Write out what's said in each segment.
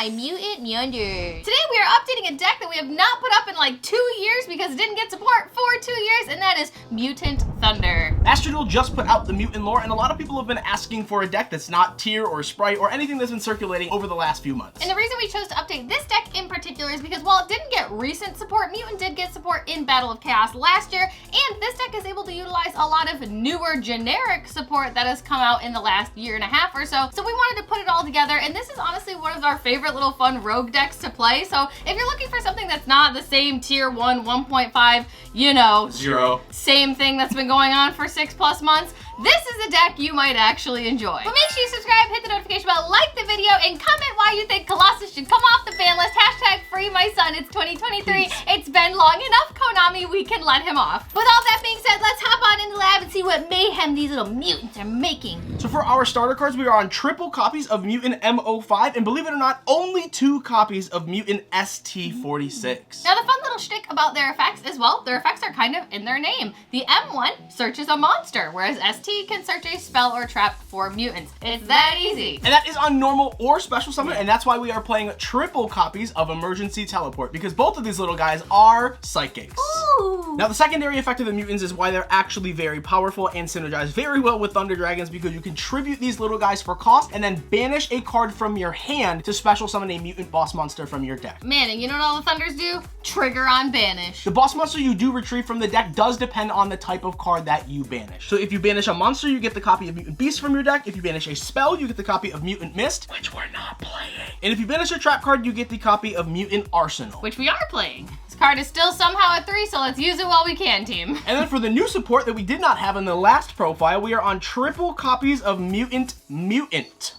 my Mutant Yonder. Today we are updating a deck that we have not put up in like 2 years because it didn't get support for 2 years, and that is Mutant Thunder. Master Duel just put out the Mutant lore, and a lot of people have been asking for a deck that's not tier or sprite or anything that's been circulating over the last few months. And the reason we chose to update this deck in particular is because while it didn't get recent support, Mutant did get support in Battle of Chaos last year, and this deck is able to utilize a lot of newer generic support that has come out in the last year and a half or so. So we wanted to put it all together, and this is honestly one of our favorite little fun rogue decks to play. So if you're looking for something that's not the same tier 1, 1.5, you know, Zero. Same thing that's been going on for 6+ months, this is a deck you might actually enjoy. But make sure you subscribe, hit the notification bell, like the video, and comment why you think Colossus should come off the ban list. Hashtag free my son. It's 2023. Please. It's been long enough, Konami. We can let him off. With all that being said, let's hop on in the lab and see what mayhem these little mutants are making. So for our starter cards, we are on triple copies of Mutant M05, and believe it or not, only 2 copies of Mutant ST46. Now the fun little shtick about their effects as well, their effects are kind of in their name. The M1 searches a monster, whereas ST can search a spell or trap for mutants. It's that easy. And that is on normal or special summon, and that's why we are playing triple copies of Emergency Teleport, because both of these little guys are psychics. Ooh. Now the secondary effect of the mutants is why they're actually very powerful and synergize very well with Thunder Dragons, because you can tribute these little guys for cost and then banish a card from your hand to special summon a mutant boss monster from your deck. Man, and you know what all the Thunders do? Trigger on banish. The boss monster you do retrieve from the deck does depend on the type of card that you banish. So if you banish a monster, you get the copy of Mutant Beast from your deck. If you banish a spell, you get the copy of Mutant Mist, which we're not playing. And if you banish a trap card, you get the copy of Mutant Arsenal, Which we are playing. This card is still somehow at 3, so let's use it while we can, team. And then for the new support that we did not have in the last profile, we are on triple copies of Mutant.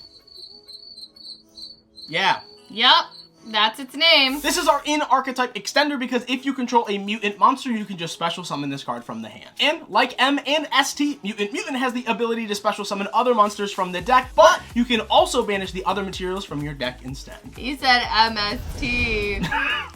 Yeah. Yup, that's its name. This is our in-archetype extender, because if you control a mutant monster, you can just special summon this card from the hand. And like M and ST, Mutant has the ability to special summon other monsters from the deck, but you can also banish the other materials from your deck instead. You said MST.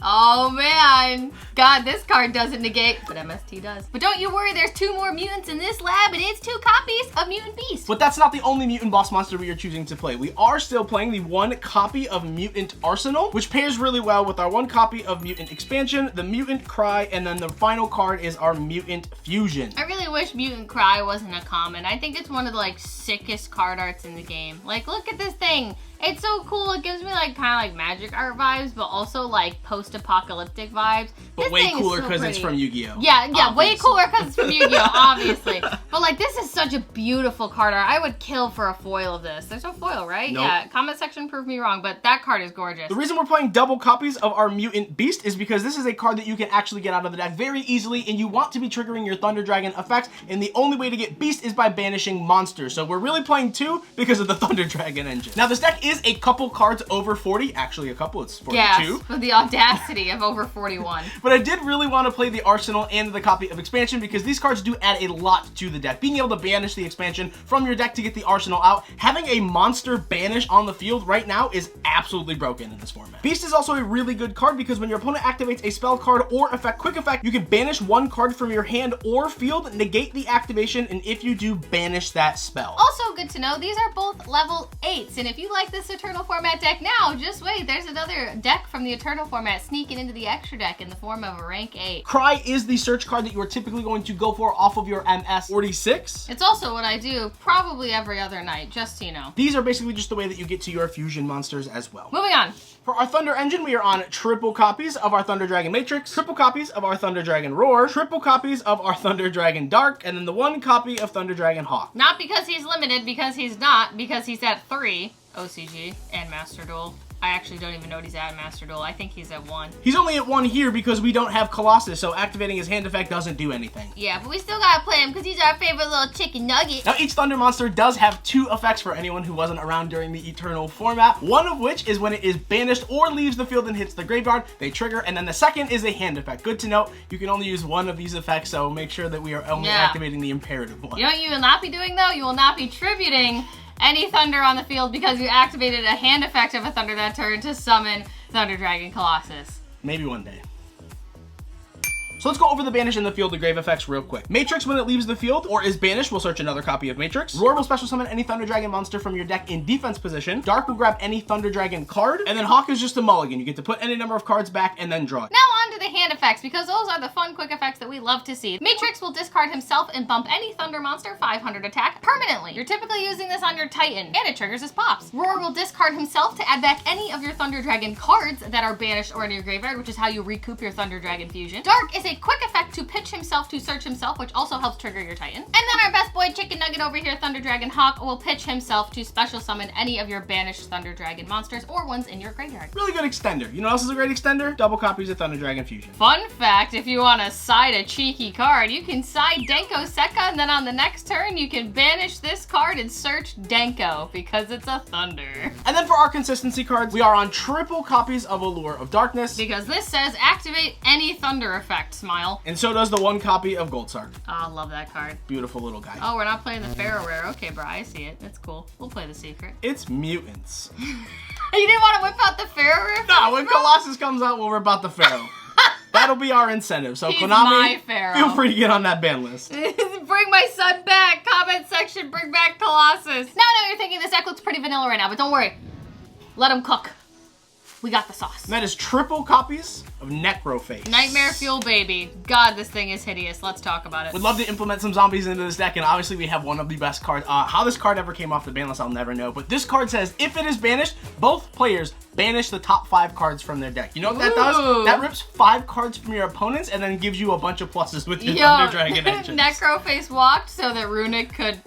Oh man. God, this card doesn't negate, but MST does. But don't you worry, there's 2 more mutants in this lab, and it's 2 copies of Mutant Beast. But that's not the only mutant boss monster we are choosing to play. We are still playing the 1 copy of Mutant Arsenal, which pairs really well with our 1 copy of Mutant Expansion, the Mutant Cry, and then the final card is our Mutant Fusion. I really wish Mutant Cry wasn't a common. I think it's one of the like sickest card arts in the game. Like, look at this thing. It's so cool. It gives me like kind of like magic art vibes, but also like post-apocalyptic vibes. But this way thing cooler is so because it's pretty. from Yugioh. Yeah, way Obviously. cooler because it's from Yu-Gi-Oh, obviously. But like, this is such a beautiful card art. I would kill for a foil of this. There's no foil, right? Nope. Yeah, comment section prove me wrong, but that card is gorgeous. The reason we're playing double copies of our Mutant Beast is because this is a card that you can actually get out of the deck very easily, and you want to be triggering your Thunder Dragon effects, and the only way to get Beast is by banishing monsters. So we're really playing 2 because of the Thunder Dragon engine. Now this deck is a couple cards over 40. Actually, a couple, it's 42. Yeah, with the audacity of over 41. But I did really want to play the Arsenal and the copy of Expansion because these cards do add a lot to the deck. Being able to banish the Expansion from your deck to get the Arsenal out, having a monster banish on the field right now is absolutely broken in this format. Beast is also a really good card because when your opponent activates a spell card or quick effect, you can banish 1 card from your hand or field, negate the activation, and if you do, banish that spell. Also good to know, these are both level 8s, and if you like this Eternal format deck now, just wait, there's another deck from the Eternal format sneaking into the extra deck in the form of a rank 8. Cry is the search card that you are typically going to go for off of your MS46. It's also what I do probably every other night, just so you know. These are basically just the way that you get to your fusion monsters as well. Moving on. For our Thunder engine, we are on triple copies of our Thunder Dragon Matrix, triple copies of our Thunder Dragon Roar, triple copies of our Thunder Dragon Dark, and then the 1 copy of Thunder Dragon Hawk. Not because he's limited, because he's not, because he's at 3 OCG and Master Duel. I actually don't even know what he's at in Master Duel. I think he's at 1. He's only at 1 here because we don't have Colossus, so activating his hand effect doesn't do anything. Yeah, but we still gotta play him because he's our favorite little chicken nugget. Now, each Thunder monster does have 2 effects for anyone who wasn't around during the Eternal format. One of which is when it is banished or leaves the field and hits the graveyard, they trigger, and then the second is a hand effect. Good to note, you can only use 1 of these effects, so make sure that we are only activating the imperative one. You know what you will not be doing, though? You will not be tributing any Thunder on the field because you activated a hand effect of a Thunder that turn to summon Thunder Dragon Colossus. Maybe one day. So let's go over the banish in the field, the grave effects real quick. Matrix, when it leaves the field or is banished, will search another copy of Matrix. Roar will special summon any Thunder Dragon monster from your deck in defense position. Dark will grab any Thunder Dragon card. And then Hawk is just a mulligan. You get to put any number of cards back and then draw it. Now on to the hand effects, because those are the fun, quick effects that we love to see. Matrix will discard himself and bump any Thunder monster 500 attack permanently. You're typically using this on your Titan, and it triggers his pops. Roar will discard himself to add back any of your Thunder Dragon cards that are banished or in your graveyard, which is how you recoup your Thunder Dragon fusion. Dark is a quick effect to pitch himself to search himself, which also helps trigger your Titan. And then our best boy Chicken Nugget over here, Thunder Dragon Hawk, will pitch himself to special summon any of your banished Thunder Dragon monsters or ones in your graveyard. Really good extender. You know what else is a great extender? Double copies of Thunder Dragon Fusion. Fun fact, if you want to side a cheeky card, you can side Denko Sekka, and then on the next turn, you can banish this card and search Denko, because it's a Thunder. And then for our consistency cards, we are on triple copies of Allure of Darkness. Because this says activate any Thunder effect, smile. And so does the one copy of Goldsark. Oh, I love that card. Beautiful little guy. Oh, we're not playing the Pharaoh Rare. Okay, bro, I see it. That's cool. We'll play the secret. It's Mutants. You didn't want to whip out the Pharaoh Rare? No, when Colossus comes out, we'll rip out the Pharaoh. That'll be our incentive. So He's Konami, my Pharaoh. feel free to get on that ban list. Bring my son back. Comment section, bring back Colossus. Now I know you're thinking this deck looks pretty vanilla right now, but don't worry. Let him cook. We got the sauce. And that is triple copies of Necroface. Nightmare Fuel Baby. God, this thing is hideous. Let's talk about it. Would love to implement some zombies into this deck, and obviously we have one of the best cards. How this card ever came off the ban list, I'll never know. But this card says, if it is banished, both players banish the top 5 cards from their deck. You know what that does? That rips 5 cards from your opponents and then gives you a bunch of pluses with your Thunder Dragon engines. Necroface walked so that Runic could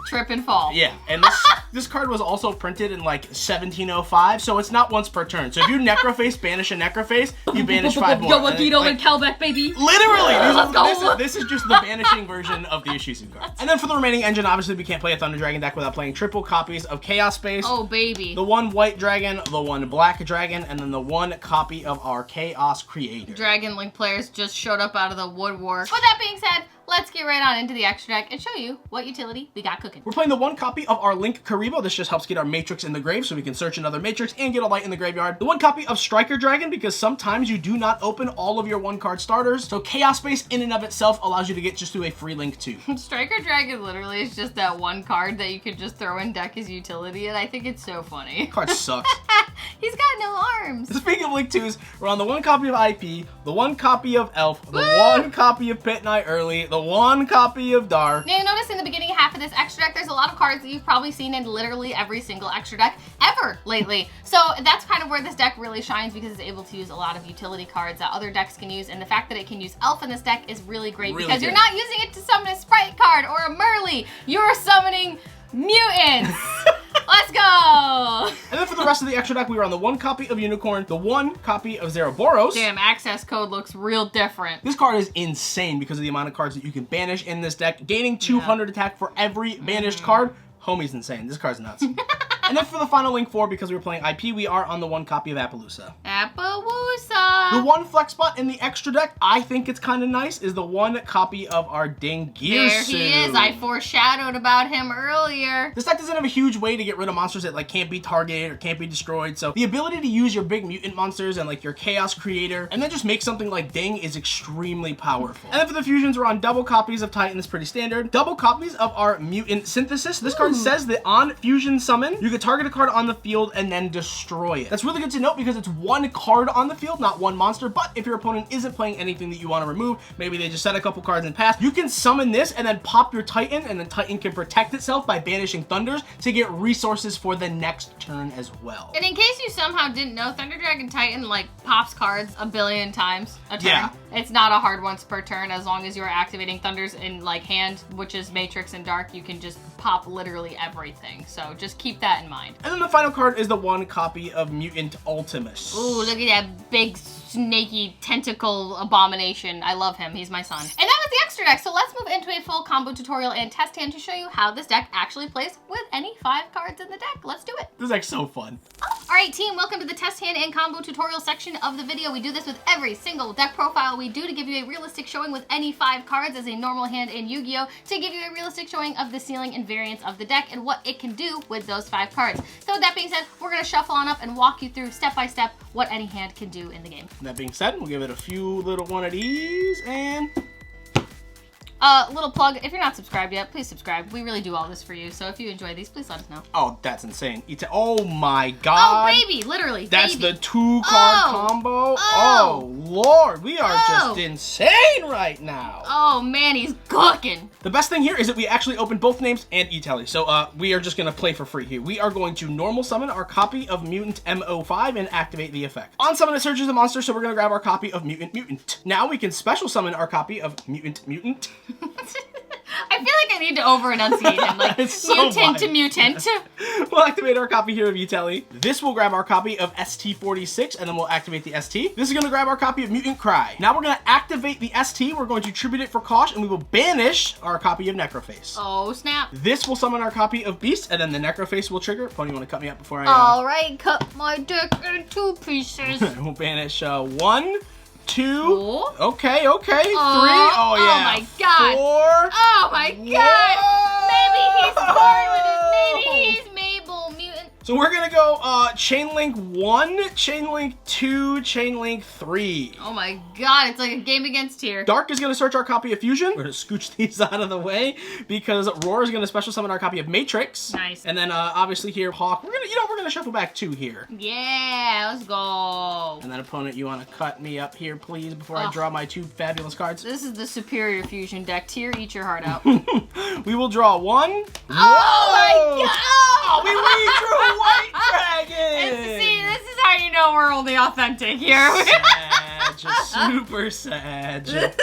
trip and fall. Yeah, and this card was also printed in like 1705, so it's not once per turn. So if you Necroface banish a Necroface, you banish 5 more. Yo, Yugioh and Kelbeck, baby. Literally, this is just the banishing version of the Ishizu cards. And then for the remaining engine, obviously we can't play a Thunder Dragon deck without playing triple copies of Chaos Space. Oh, baby. The one white dragon, the one black dragon, and then the one copy of our Chaos Creator. Dragon Link players just showed up out of the woodwork. With that being said, let's get right on into the extra deck and show you what utility we got cooking. We're playing the one copy of our Link Karibo. This just helps get our Matrix in the grave so we can search another Matrix and get a light in the graveyard. The one copy of Striker Dragon, because sometimes you do not open all of your one card starters. So Chaos Space in and of itself allows you to get just to a free Link too. Striker Dragon literally is just that one card that you could just throw in deck as utility, and I think it's so funny. Card sucks. He's got no arms. Speaking of Link 2s, we're on the one copy of IP, the one copy of Elf, the one copy of Pit Knight Early, the one copy of Dark. Now you notice in the beginning half of this extra deck, there's a lot of cards that you've probably seen in literally every single extra deck ever lately. So that's kind of where this deck really shines, because it's able to use a lot of utility cards that other decks can use, and the fact that it can use Elf in this deck is really great, because you're not using it to summon a Sprite card or a Merly. You're summoning Mutants. Let's go! And then for the rest of the extra deck, we were on the one copy of Unicorn, the one copy of Zeraboros. Damn, access code looks real different. This card is insane because of the amount of cards that you can banish in this deck. Gaining 200 attack for every banished card. Homie's insane. This card's nuts. And then for the final Link 4, because we were playing IP, we are on the one copy of Appaloosa. Appaloosa! The one flex spot in the extra deck, I think it's kind of nice, is the one copy of our Dingirsu. There he is. I foreshadowed about him earlier. This deck doesn't have a huge way to get rid of monsters that like can't be targeted or can't be destroyed, so the ability to use your big mutant monsters and like your Chaos Creator and then just make something like Ding is extremely powerful. And then for the fusions, we're on double copies of Titan. That's pretty standard. Double copies of our Mutant Synthesis. This card says that on fusion summon, you can target a card on the field and then destroy it. That's really good to note because it's one card on the field, not one monster, but if your opponent isn't playing anything that you want to remove, maybe they just set a couple cards in pass, you can summon this and then pop your Titan, and then Titan can protect itself by banishing Thunders to get resources for the next turn as well. And in case you somehow didn't know, Thunder Dragon Titan like pops cards a billion times a turn. Yeah. It's not a hard once per turn. As long as you're activating Thunders in like hand, which is Matrix and Dark, you can just pop literally everything. So just keep that in mind. And then the final card is the one copy of Mutant Ultimus. Ooh, look at that big snaky tentacle abomination. I love him. He's my son. And that was the extra deck. So let's move into a full combo tutorial and test hand to show you how this deck actually plays with any 5 cards in the deck. Let's do it. This deck's so fun. All Alright team, welcome to the test hand and combo tutorial section of the video. We do this with every single deck profile we do to give you a realistic showing with any 5 cards as a normal hand in Yu-Gi-Oh! To give you a realistic showing of the ceiling and variance of the deck and what it can do with those 5 cards. So with that being said, we're going to shuffle on up and walk you through step by step what any hand can do in the game. That being said, we'll give it a few little one of these and... little plug, if you're not subscribed yet, please subscribe. We really do all this for you, so if you enjoy these, please let us know. Oh, that's insane. Oh my god. Oh, baby, literally, That's baby. the 2-card combo. Oh, Lord, we are just insane right now. Oh, man, he's cooking. The best thing here is that we actually opened both names and e-tally, so we are just going to play for free here. We are going to normal summon our copy of Mutant MO5 and activate the effect. On summon, it searches the monster, so we're going to grab our copy of Mutant. Now we can special summon our copy of Mutant. I feel like I need to over-enunciate him, like so mutant to mutant. We'll activate our copy here of e-tally. This will grab our copy of ST46, and then we'll activate the ST. This is going to grab our copy of Mutant Cry. Now we're going to activate the ST. We're going to tribute it for cost, and we will banish our copy of Necroface. Oh, snap. This will summon our copy of Beast, and then the Necroface will trigger. Pony, you want to cut me up before I... Alright, cut my deck in 2 pieces. We'll banish 1, 2, Cool. okay, 3, oh yeah, oh my god, 4, oh my god, maybe he's born with it, maybe he's Mabel Mutant. So we're gonna go Chain Link 1, Chain Link 2, Chain Link 3. Oh my god, it's like a game against here. Dark is gonna search our copy of Fusion. We're gonna scooch these out of the way because Roar is gonna special summon our copy of Matrix. Nice. And then obviously here Hawk. We're gonna shuffle back 2 here. Yeah, let's go. And then opponent, you wanna cut me up here, please, before I draw my 2 fabulous cards. This is the superior Fusion deck. Tier, eat your heart out. We will draw 1. Oh my god! Oh, we redrew White Dragon! See, this is how you know we're only authentic here. Sad, super sad.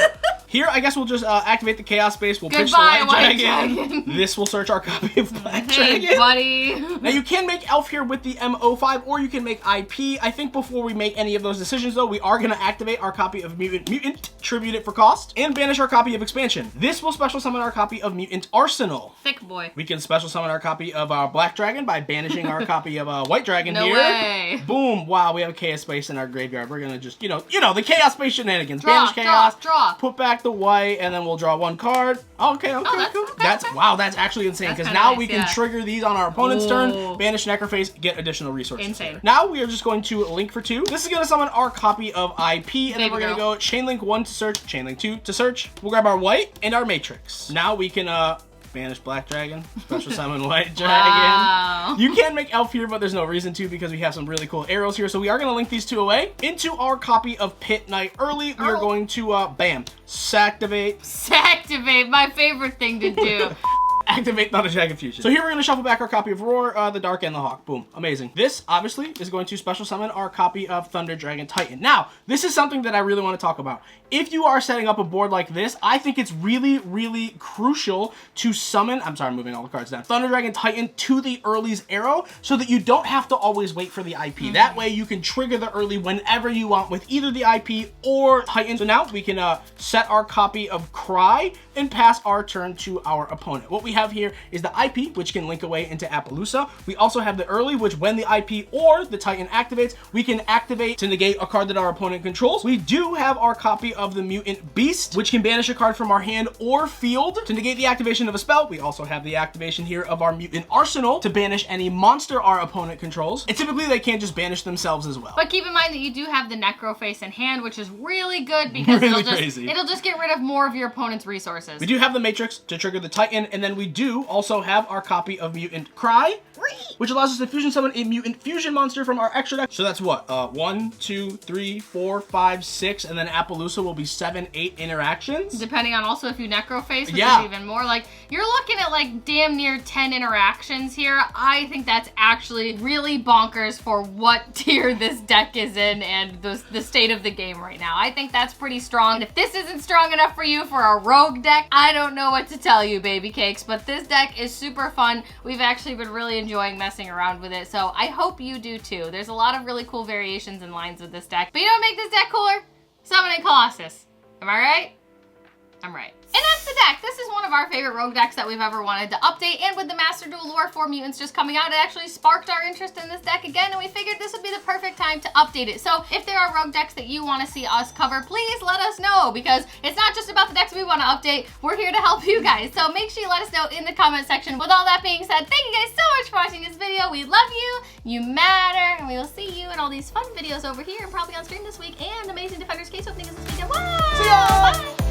Here, I guess we'll just activate the Chaos Space. We'll pitch the Goodbye, White Dragon. This will search our copy of Black Dragon. Hey, buddy. Now, you can make Elf here with the MO5, or you can make IP. I think before we make any of those decisions, though, we are going to activate our copy of Mutant, tribute it for cost, and banish our copy of Expansion. This will special summon our copy of Mutant Arsenal. Thick boy. We can special summon our copy of Black Dragon by banishing our copy of White Dragon No here. way. Boom. Wow, we have a Chaos Space in our graveyard. We're going to just, you know, the Chaos Space shenanigans. Draw, Banish Chaos, draw. put back the white, and then we'll draw 1 card. Okay, cool. Wow, that's actually insane, because now we can trigger these on our opponent's turn, banish Necroface, get additional resources. Insane. Now we are just going to link for 2. This is going to summon our copy of IP, and then we're going to go Chain Link 1 to search, Chain Link 2 to search. We'll grab our white and our Matrix. Now we can banish Black Dragon, special summon White Dragon. Wow. You can make Elf here, but there's no reason to because we have some really cool arrows here. So we are going to link these 2 away. Into our copy of Pit Knight early, we are going to, bam, Sactivate. Sactivate, my favorite thing to do. Activate Thunder Dragon Fusion. So here we're going to shuffle back our copy of Roar, the Dark, and the Hawk. Boom. Amazing. This, obviously, is going to special summon our copy of Thunder Dragon Titan. Now, this is something that I really want to talk about. If you are setting up a board like this, I think it's really, really crucial to summon, I'm sorry, I'm moving all the cards down, Thunder Dragon Titan to the early's arrow so that you don't have to always wait for the IP. That way you can trigger the early whenever you want with either the IP or Titan. So now we can set our copy of Cry and pass our turn to our opponent. What we have here is the IP, which can link away into Appaloosa. We also have the early, which when the IP or the Titan activates, we can activate to negate a card that our opponent controls. We do have our copy of the Mutant Beast, which can banish a card from our hand or field to negate the activation of a spell. We also have the activation here of our Mutant Arsenal to banish any monster our opponent controls. And typically they can't just banish themselves as well. But keep in mind that you do have the Necroface in hand, which is really good because it'll just get rid of more of your opponent's resources. We do have the Matrix to trigger the Titan, and then we do also have our copy of Mutant Cry, which allows us to fusion summon a Mutant Fusion monster from our extra deck. So that's what? 1, 2, 3, 4, 5, 6, and then Appaloosa will be 7, 8 interactions. Depending on also if you Necroface, which is even more. Like, you're looking at like damn near 10 interactions here. I think that's actually really bonkers for what tier this deck is in and the state of the game right now. I think that's pretty strong. And if this isn't strong enough for you for a rogue deck, I don't know what to tell you, baby cakes, but this deck is super fun. We've actually been really enjoying messing around with it, so I hope you do too. There's a lot of really cool variations and lines with this deck. But you know what make this deck cooler? Summoning Colossus. Am I right? I'm right. And that's the deck. This is one of our favorite rogue decks that we've ever wanted to update, and with the Master Duel Lore 4 Mutants just coming out, it actually sparked our interest in this deck again, and we figured this would be the perfect time to update it. So if there are rogue decks that you want to see us cover, please let us know, because it's not just about the decks we want to update. We're here to help you guys. So make sure you let us know in the comment section. With all that being said, thank you guys so much for watching this video. We love you. You matter. And we will see you in all these fun videos over here and probably on stream this week. And Amazing Defenders case opening is this weekend. Wow! See ya! Bye!